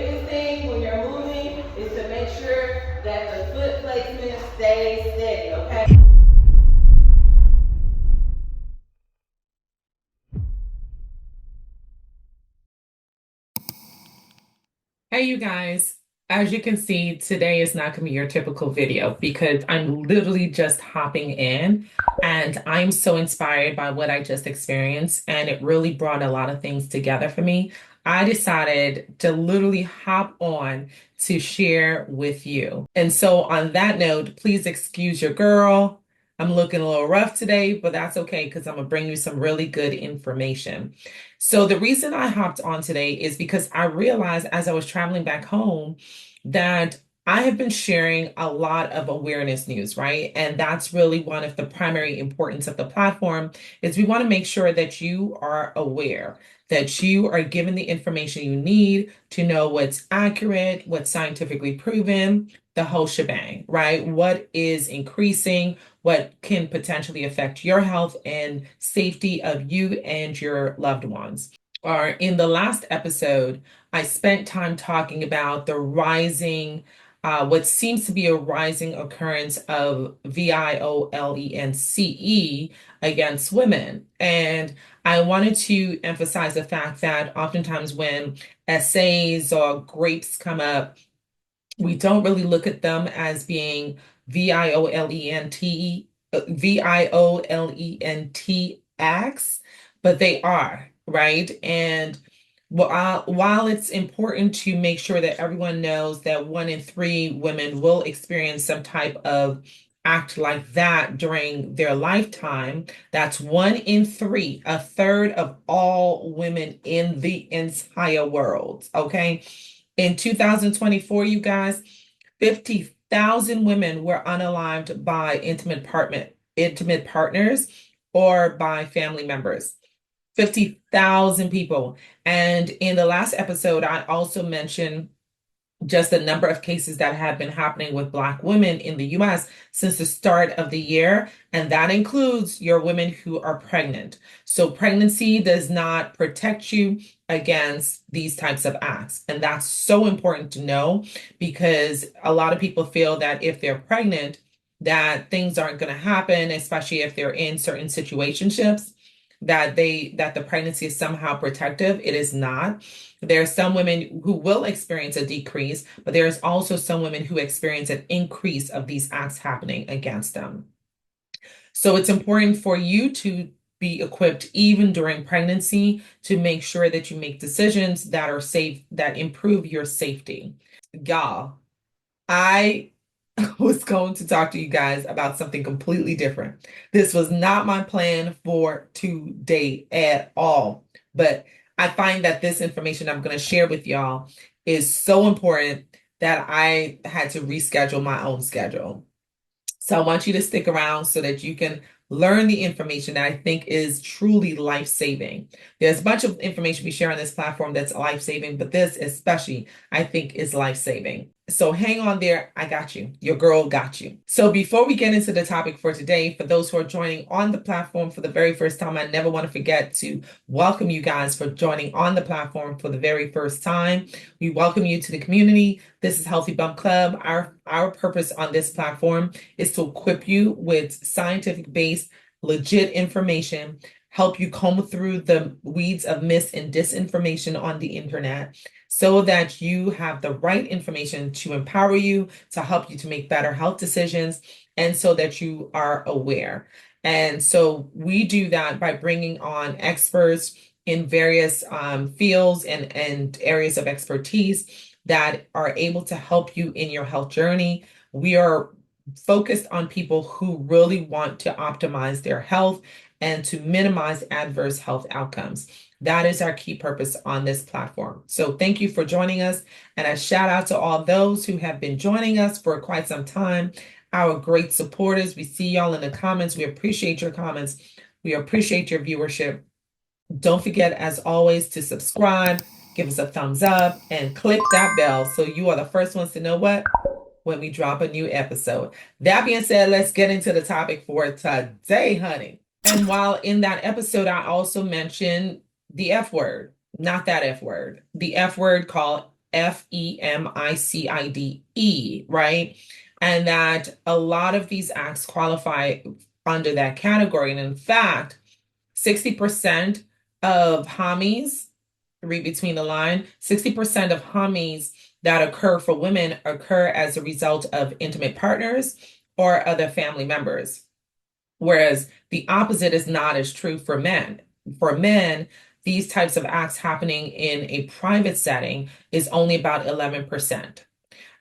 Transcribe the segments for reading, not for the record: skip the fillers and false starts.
biggest thing when you're moving is to make sure that the foot placement stays steady, okay? Hey, you guys. As you can see, today is not going to be your typical video because I'm literally just hopping in and I'm so inspired by what I just experienced, and it really brought a lot of things together for me. I decided to literally hop on to share with you. And so, on that note, please excuse your girl. I'm looking a little rough today, but that's okay because I'm going to bring you some really good information. So the reason I hopped on today is because I realized as I was traveling back home that I have been sharing a lot of awareness news, right? And that's really one of the primary importance of the platform is we want to make sure that you are aware, that you are given the information you need to know what's accurate, what's scientifically proven, the whole shebang, right? What is increasing, what can potentially affect your health and safety of you and your loved ones. Or in the last episode, I spent time talking about the rising, what seems to be a rising occurrence of violence against women. And I wanted to emphasize the fact that oftentimes when essays or grapes come up, we don't really look at them as being violent acts, but they are, right? And while it's important to make sure that everyone knows that 1 in 3 women will experience some type of act like that during their lifetime, that's 1 in 3, a third of all women in the entire world, okay? In 2024, you guys, 50,000 women were unalived by intimate partners or by family members. 50,000 people. And in the last episode, I also mentioned just the number of cases that have been happening with Black women in the US since the start of the year. And that includes your women who are pregnant. So pregnancy does not protect you against these types of acts. And that's so important to know because a lot of people feel that if they're pregnant, that things aren't going to happen, especially if they're in certain situationships, that the pregnancy is somehow protective. It is not. There are some women who will experience a decrease, but there's also some women who experience an increase of these acts happening against them. So it's important for you to be equipped even during pregnancy to make sure that you make decisions that are safe, that improve your safety. Y'all, I was going to talk to you guys about something completely different. This was not my plan for today at all, but I find that this information I'm going to share with y'all is so important that I had to reschedule my own schedule. So I want you to stick around so that you can learn the information that I think is truly life-saving. There's a bunch of information we share on this platform that's life-saving, but this especially I think is life-saving. So hang on there. I got you. Your girl got you. So before we get into the topic for today, for those who are joining on the platform for the very first time, I never want to forget to welcome you guys for joining on the platform for the very first time. We welcome you to the community. This is Healthy Bump Club. Our purpose on this platform is to equip you with scientific-based, legit information, help you comb through the weeds of mis and disinformation on the internet so that you have the right information to empower you, to help you to make better health decisions, and so that you are aware. And so we do that by bringing on experts in various fields and areas of expertise that are able to help you in your health journey. We are focused on people who really want to optimize their health and to minimize adverse health outcomes. That is our key purpose on this platform. So thank you for joining us. And a shout out to all those who have been joining us for quite some time, our great supporters. We see y'all in the comments. We appreciate your comments. We appreciate your viewership. Don't forget, as always, to subscribe, give us a thumbs up, and click that bell so you are the first ones to know when we drop a new episode. That being said, let's get into the topic for today, honey. And while in that episode, I also mentioned the F word, not that F word, the F word called femicide, right? And that a lot of these acts qualify under that category. And in fact, 60% of Hamis, read between the line, 60% of Hamis that occur for women occur as a result of intimate partners or other family members. Whereas the opposite is not as true for men. For men, these types of acts happening in a private setting is only about 11%.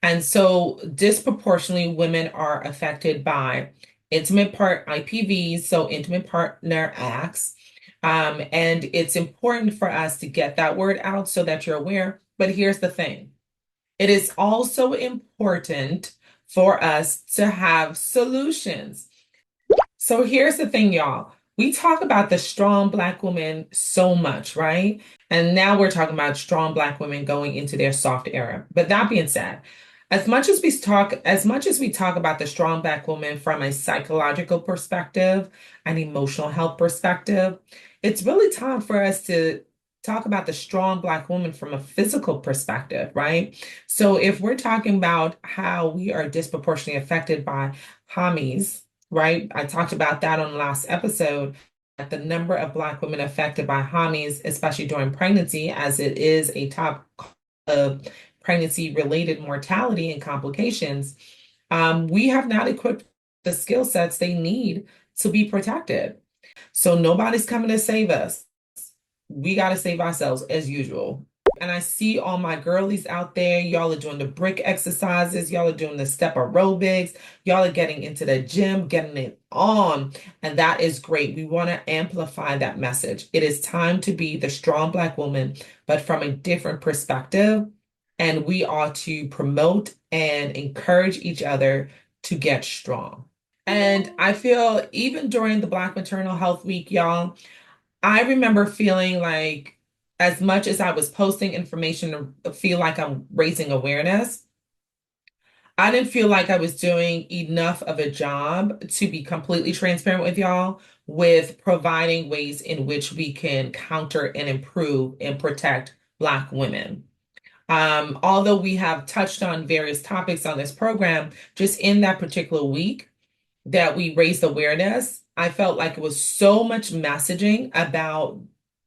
And so disproportionately, women are affected by intimate part IPVs, so intimate partner acts. And it's important for us to get that word out so that you're aware. But here's the thing. It is also important for us to have solutions. So here's the thing, y'all. We talk about the strong Black woman so much, right? And now we're talking about strong Black women going into their soft era. But that being said, as much as we talk about the strong Black woman from a psychological perspective, an emotional health perspective, it's really time for us to talk about the strong Black woman from a physical perspective, right? So if we're talking about how we are disproportionately affected by Hamis, right? I talked about that on the last episode, that the number of Black women affected by Hamis, especially during pregnancy, as it is a top of pregnancy-related mortality and complications, we have not equipped the skill sets they need to be protected. So nobody's coming to save us. We got to save ourselves as usual. And I see all my girlies out there. Y'all are doing the brick exercises. Y'all are doing the step aerobics. Y'all are getting into the gym, getting it on. And that is great. We want to amplify that message. It is time to be the strong Black woman, but from a different perspective. And we ought to promote and encourage each other to get strong. And I feel even during the Black Maternal Health Week, y'all, I remember feeling like as much as I was posting information to feel like I'm raising awareness, I didn't feel like I was doing enough of a job to be completely transparent with y'all with providing ways in which we can counter and improve and protect Black women. Although we have touched on various topics on this program, just in that particular week that we raised awareness, I felt like it was so much messaging about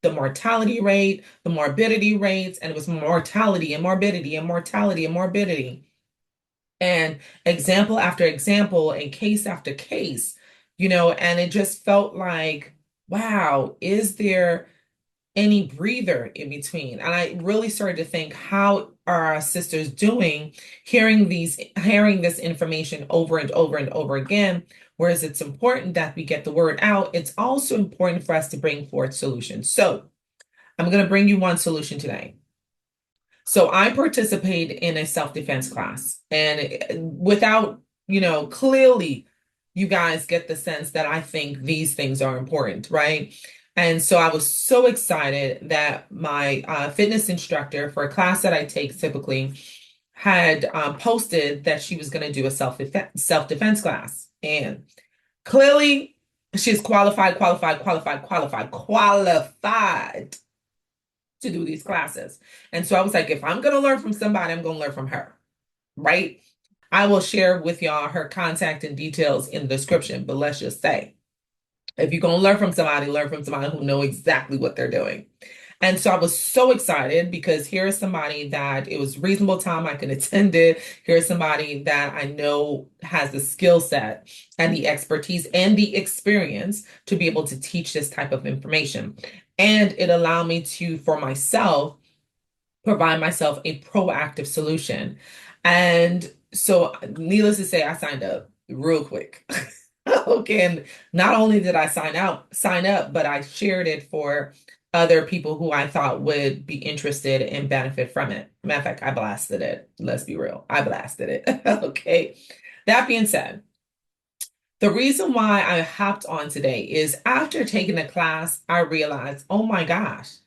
the mortality rate, the morbidity rates, and it was mortality and morbidity and mortality and morbidity. And example after example and case after case, and it just felt like, wow, is there any breather in between? And I really started to think, how are our sisters doing hearing this information over and over and over again? Whereas it's important that we get the word out, it's also important for us to bring forth solutions. So I'm going to bring you one solution today. So I participate in a self-defense class, and without, clearly you guys get the sense that I think these things are important, right? And so I was so excited that my fitness instructor for a class that I take typically had posted that she was going to do a self-defense class. And clearly she's qualified to do these classes. And so I was like, if I'm going to learn from somebody, I'm going to learn from her, right? I will share with y'all her contact and details in the description, but let's just say, if you're going to learn from somebody who know exactly what they're doing. And so I was so excited because here's somebody that it was reasonable time I can attend it. Here's somebody that I know has the skill set and the expertise and the experience to be able to teach this type of information. And it allowed me to, for myself, provide myself a proactive solution. And so needless to say, I signed up real quick. Okay, and not only did I sign up, but I shared it for other people who I thought would be interested and benefit from it. Matter of fact, I blasted it. Let's be real. I blasted it. Okay. That being said, the reason why I hopped on today is after taking the class, I realized, oh my gosh,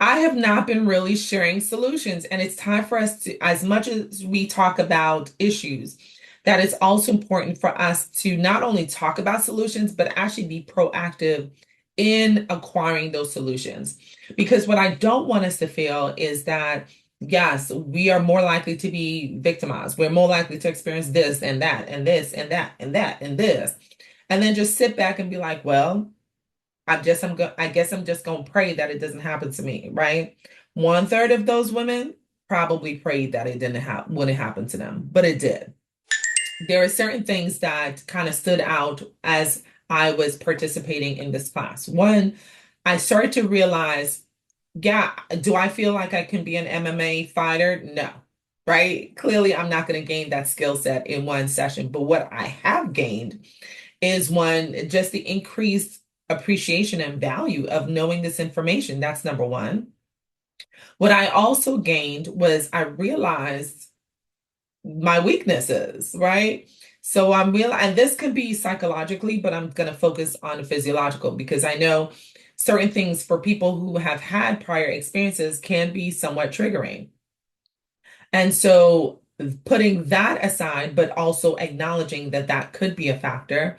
I have not been really sharing solutions. And it's time for us to, as much as we talk about issues, that it's also important for us to not only talk about solutions, but actually be proactive in acquiring those solutions. Because what I don't want us to feel is that Yes, we are more likely to be victimized. We're more likely to experience this and that and this and that and that and this. And then just sit back and be like, well, I guess I'm just gonna pray that it doesn't happen to me, right? One third of those women probably prayed that it didn't wouldn't happen to them, but it did. There are certain things that kind of stood out as I was participating in this class. One, I started to realize, yeah, do I feel like I can be an MMA fighter? No, right? Clearly, I'm not going to gain that skill set in one session. But what I have gained is one, just the increased appreciation and value of knowing this information. That's number one. What I also gained was I realized my weaknesses, right? So I'm real, and this can be psychologically, but I'm going to focus on physiological because I know certain things for people who have had prior experiences can be somewhat triggering. And so putting that aside, but also acknowledging that that could be a factor.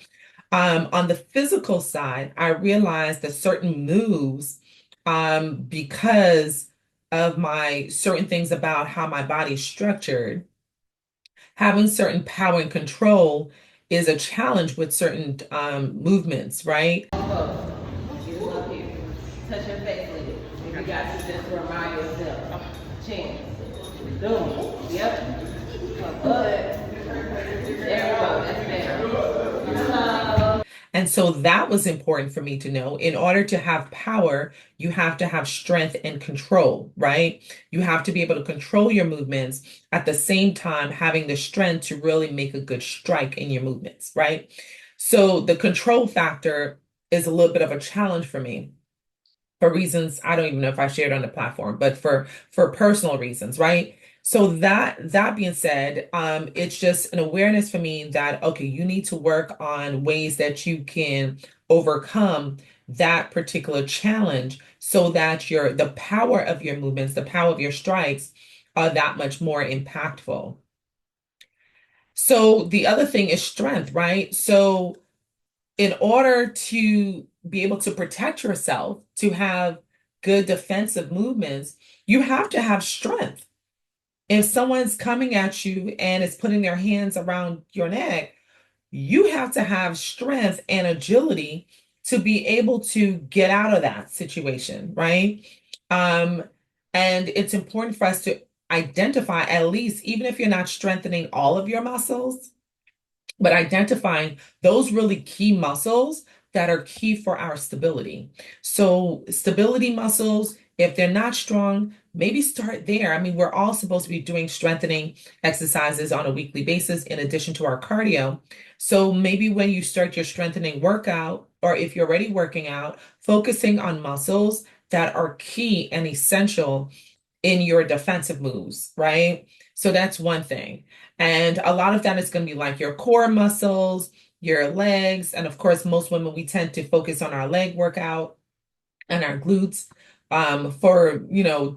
On the physical side, I realized that certain moves, because of my certain things about how my body's structured, having certain power and control is a challenge with certain movements, right? You up here. Touch your face with it. If you got to just remind yourself. Chin. Boom. Yep. Good. There we go. That's better. And so that was important for me to know. In order to have power, you have to have strength and control, right? You have to be able to control your movements at the same time having the strength to really make a good strike in your movements, right? So the control factor is a little bit of a challenge for me for reasons I don't even know if I shared on the platform, but for personal reasons, right? So that being said, it's just an awareness for me that okay, you need to work on ways that you can overcome that particular challenge so that the power of your movements, the power of your strikes are that much more impactful. So the other thing is strength, right? So in order to be able to protect yourself, to have good defensive movements, you have to have strength. If someone's coming at you and is putting their hands around your neck, you have to have strength and agility to be able to get out of that situation, right? Um, and it's important for us to identify, at least, even if you're not strengthening all of your muscles, but identifying those really key muscles that are key for our stability. So, stability muscles, if they're not strong, maybe start there. I mean, we're all supposed to be doing strengthening exercises on a weekly basis in addition to our cardio. So, maybe when you start your strengthening workout, or if you're already working out, focusing on muscles that are key and essential in your defensive moves, right? So that's one thing. And a lot of that is going to be like your core muscles, your legs, and of course, most women, we tend to focus on our leg workout and our glutes for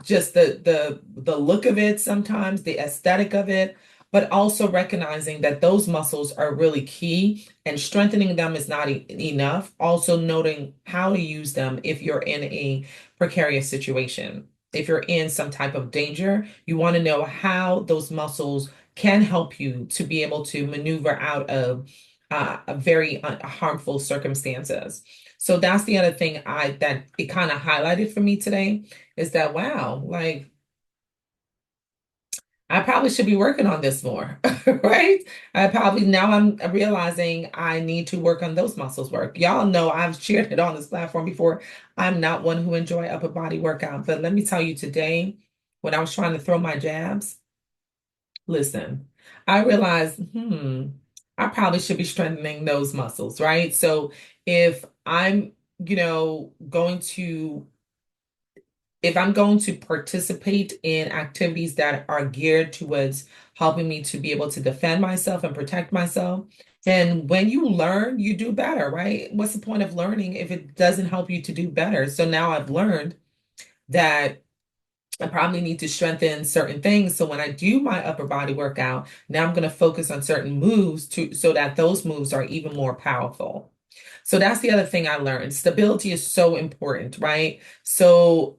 just the look of it sometimes, the aesthetic of it, but also recognizing that those muscles are really key and strengthening them is not enough. Also noting how to use them if you're in a precarious situation. If you're in some type of danger, you want to know how those muscles can help you to be able to maneuver out of a very harmful circumstances. So that's the other thing that it kind of highlighted for me today is that wow, like I probably should be working on this more, right? I probably now I'm realizing I need to work on those muscles work. Y'all know I've shared it on this platform before. I'm not one who enjoy upper body workout, but let me tell you today, when I was trying to throw my jabs, listen, I realized, I probably should be strengthening those muscles, right? So if I'm, going to if I'm going to participate in activities that are geared towards helping me to be able to defend myself and protect myself, then when you learn, you do better, right? What's the point of learning if it doesn't help you to do better? So now I've learned that I probably need to strengthen certain things. So when I do my upper body workout, now I'm going to focus on certain moves so that those moves are even more powerful. So that's the other thing I learned. Stability is so important, right? So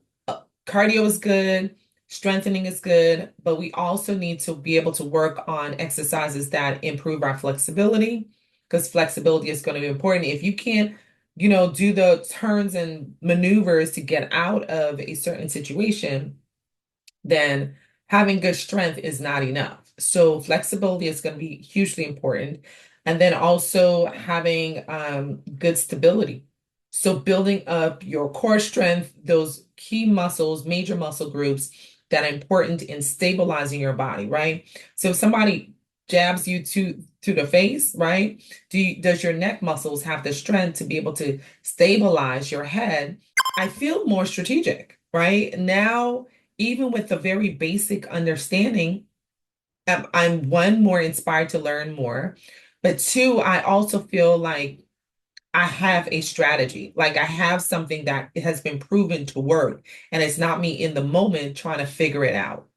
cardio is good, Strengthening is good, but we also need to be able to work on exercises that improve our flexibility, because flexibility is going to be important. If you can't, do the turns and maneuvers to get out of a certain situation, then having good strength is not enough. So flexibility is going to be hugely important. And then also having good stability. So building up your core strength, those key muscles, major muscle groups that are important in stabilizing your body, right? So if somebody jabs you to the face, right? Does your neck muscles have the strength to be able to stabilize your head? I feel more strategic, right? Now, even with the very basic understanding, I'm one, more inspired to learn more, but two, I also feel like I have a strategy. Like I have something that has been proven to work, and it's not me in the moment trying to figure it out.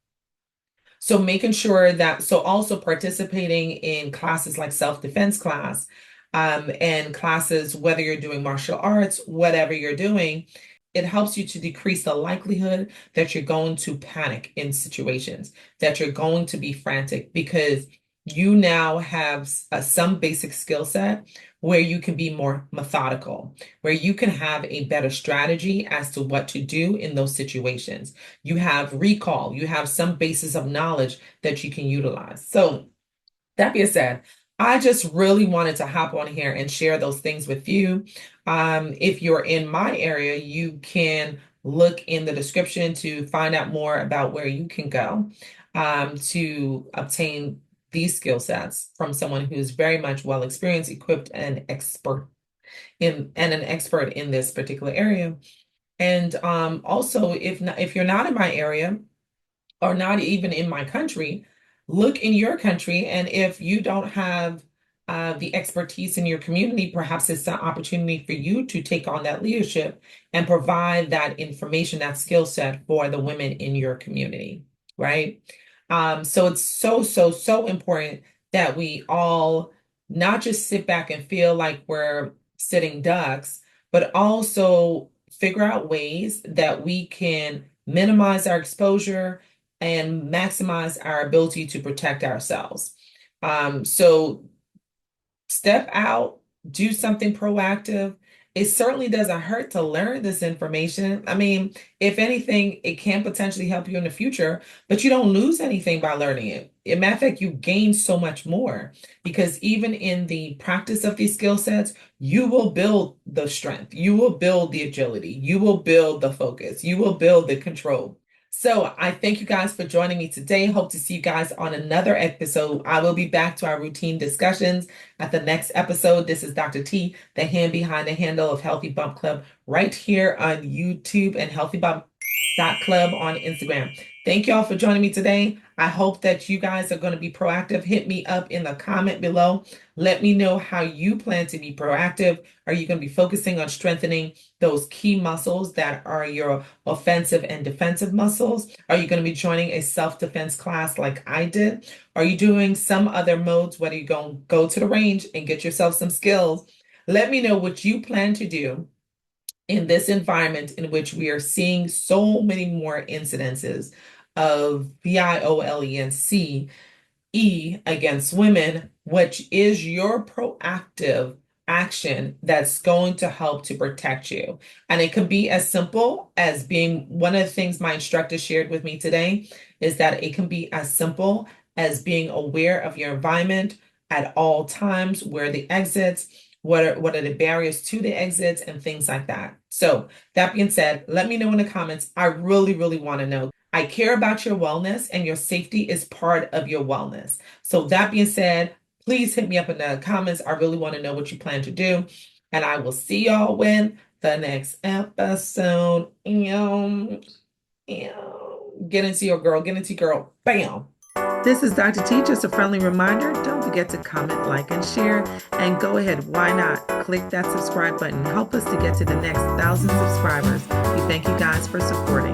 So making sure that, so also participating in classes like self-defense class, and classes, whether you're doing martial arts, whatever you're doing, it helps you to decrease the likelihood that you're going to panic in situations, that you're going to be frantic, because you now have some basic skill set where you can be more methodical, where you can have a better strategy as to what to do in those situations. You have recall, you have some basis of knowledge that you can utilize. So that being said, I just really wanted to hop on here and share those things with you. If you're in my area, you can look in the description to find out more about where you can go to obtain these skill sets from someone who's very much well experienced, equipped, and an expert in this particular area. And also, if you're not in my area, or not even in my country, look in your country. And if you don't have the expertise in your community, perhaps it's an opportunity for you to take on that leadership and provide that information, that skill set for the women in your community, right? So it's so, so, so important that we all not just sit back and feel like we're sitting ducks, but also figure out ways that we can minimize our exposure and maximize our ability to protect ourselves. So step out, do something proactive. It certainly doesn't hurt to learn this information. I mean, if anything, it can potentially help you in the future, but you don't lose anything by learning it. As a matter of fact, you gain so much more, because even in the practice of these skill sets, you will build the strength, you will build the agility, you will build the focus, you will build the control. So I thank you guys for joining me today. Hope to see you guys on another episode. I will be back to our routine discussions at the next episode. This is Dr. T, the hand behind the handle of Healthy Bump Club, right here on YouTube, and healthybump.club on Instagram. Thank y'all for joining me today. I hope that you guys are going to be proactive. Hit me up in the comment below. Let me know how you plan to be proactive. Are you going to be focusing on strengthening those key muscles that are your offensive and defensive muscles? Are you going to be joining a self-defense class like I did? Are you doing some other modes, whether you're going to go to the range and get yourself some skills? Let me know what you plan to do in this environment in which we are seeing so many more incidences of violence against women, which is your proactive action that's going to help to protect you. And it can be as simple as being, one of the things my instructor shared with me today is that it can be as simple as being aware of your environment at all times, where the exits, what are the barriers to the exits, and things like that. So that being said, let me know in the comments. I really, really want to know. I care about your wellness, and your safety is part of your wellness. So that being said, please hit me up in the comments. I really want to know what you plan to do. And I will see y'all when the next episode. Get into your girl, get into your girl. Bam. This is Dr. T, just a friendly reminder. Don't forget to comment, like, and share. And go ahead, why not? Click that subscribe button. Help us to get to the next 1,000 subscribers. We thank you guys for supporting.